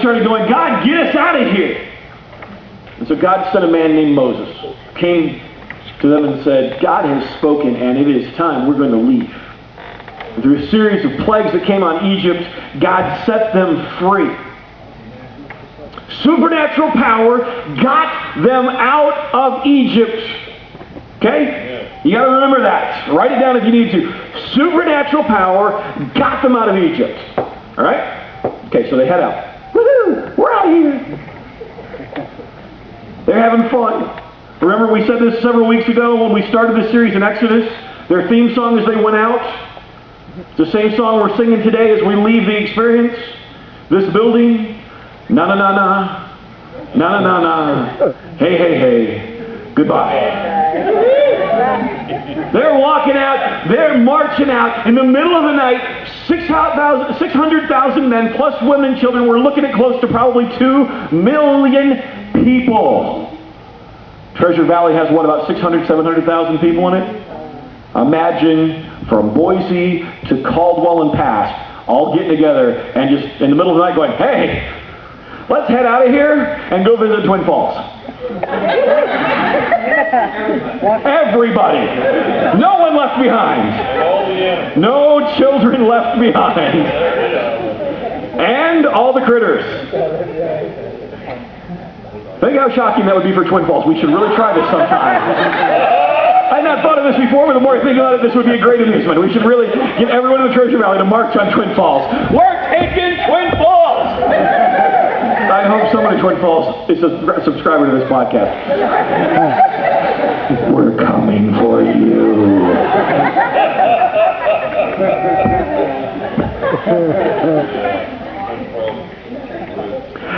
started going, God, get us out of here. And so God sent a man named Moses, came to them and said, God has spoken and it is time. We're going to leave. And through a series of plagues that came on Egypt, God set them free. Supernatural power got them out of Egypt. Okay? You got to remember that. Write it down if you need to. Supernatural power got them out of Egypt. All right? Okay, so they head out. Woohoo! We're out of here. They're having fun. Remember we said this several weeks ago when we started this series in Exodus? Their theme song as they went out. It's the same song we're singing today as we leave the experience. This building. Na na na na. Na na na na. Hey, hey, hey. Goodbye. They're walking out, they're marching out in the middle of the night. 600,000 men plus women and children. We're looking at close to probably 2 million people. Treasure Valley has what, about 600,000, 700,000 people in it? Imagine from Boise to Caldwell and past, all getting together and just in the middle of the night going, hey, let's head out of here and go visit Twin Falls. Everybody. No one left behind. No children left behind. And all the critters. Think how shocking that would be for Twin Falls. We should really try this sometime. I had not thought of this before, but the more I think about it, this would be a great amusement. We should really get everyone in the Treasure Valley to march on Twin Falls. We're taking Twin Falls! I hope someone in Twin Falls is a subscriber to this podcast. We're coming for you.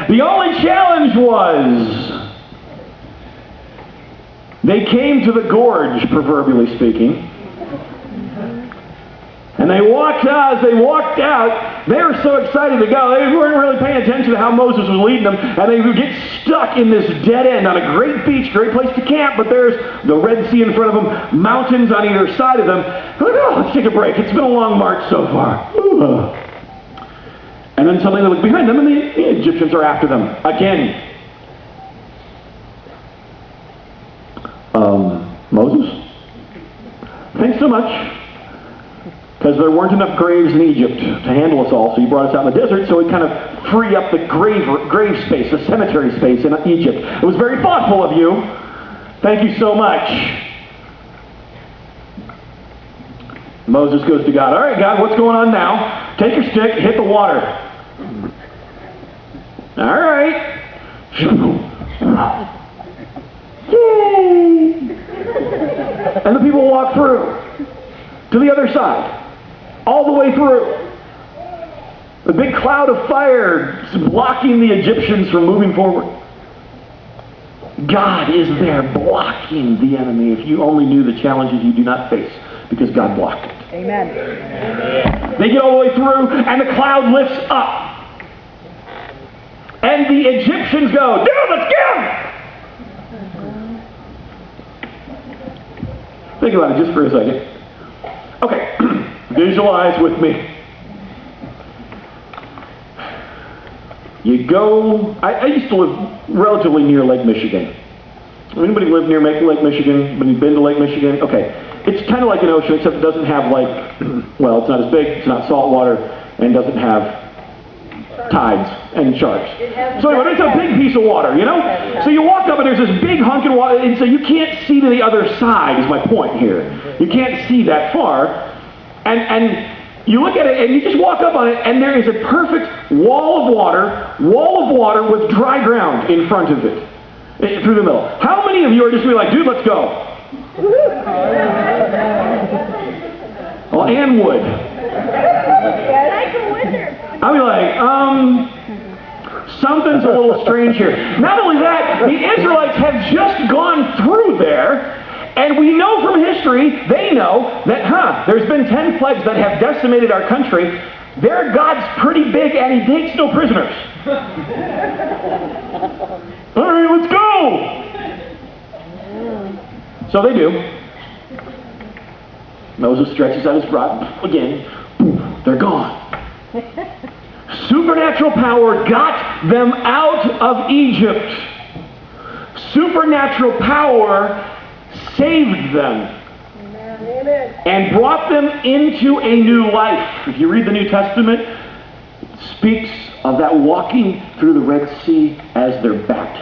The only challenge was they came to the gorge, proverbially speaking. And they walked out. As they walked out, they were so excited to go. They weren't really paying attention to how Moses was leading them. And they would get stuck in this dead end on a great beach, great place to camp. But there's the Red Sea in front of them, mountains on either side of them. Oh, let's take a break. It's been a long march so far. And then suddenly they look behind them, and the Egyptians are after them again. Moses, thanks so much. Because there weren't enough graves in Egypt to handle us all, so you brought us out in the desert, so we kind of free up the grave space, the cemetery space in Egypt. It was very thoughtful of you. Thank you so much. Moses goes to God. All right, God, what's going on now? Take your stick, hit the water. All right. Yay! And the people walk through to the other side. All the way through. The big cloud of fire blocking the Egyptians from moving forward. God is there blocking the enemy. If you only knew the challenges you do not face, because God blocked it. Amen. They get all the way through, and the cloud lifts up. And the Egyptians go, dude, let's get him! Think about it just for a second. Okay, visualize with me. You go, I used to live relatively near Lake Michigan. Anybody live near Lake Michigan? When you've been to Lake Michigan? Okay, it's kind of like an ocean, except it doesn't have well, it's not as big, it's not salt water, and doesn't have tides and sharks. So anyway, it's a big piece of water, you know? So you walk up and there's this big hunk of water, and so you can't see to the other side, is my point here. You can't see that far. And you look at it and you just walk up on it, and there is a perfect wall of water with dry ground in front of it, through the middle. How many of you are just really like, dude, let's go? Well, Ann would. I'd be like, something's a little strange here. Not only that, the Israelites have just gone through there, and we know from history, they know that, there's been 10 plagues that have decimated our country. Their God's pretty big, and he takes no prisoners. All right, let's go! So they do. Moses stretches out his rod again. They're gone. Supernatural power got them out of Egypt. Supernatural power saved them and brought them into a new life. If you read the New Testament, it speaks of that walking through the Red Sea as their baptism.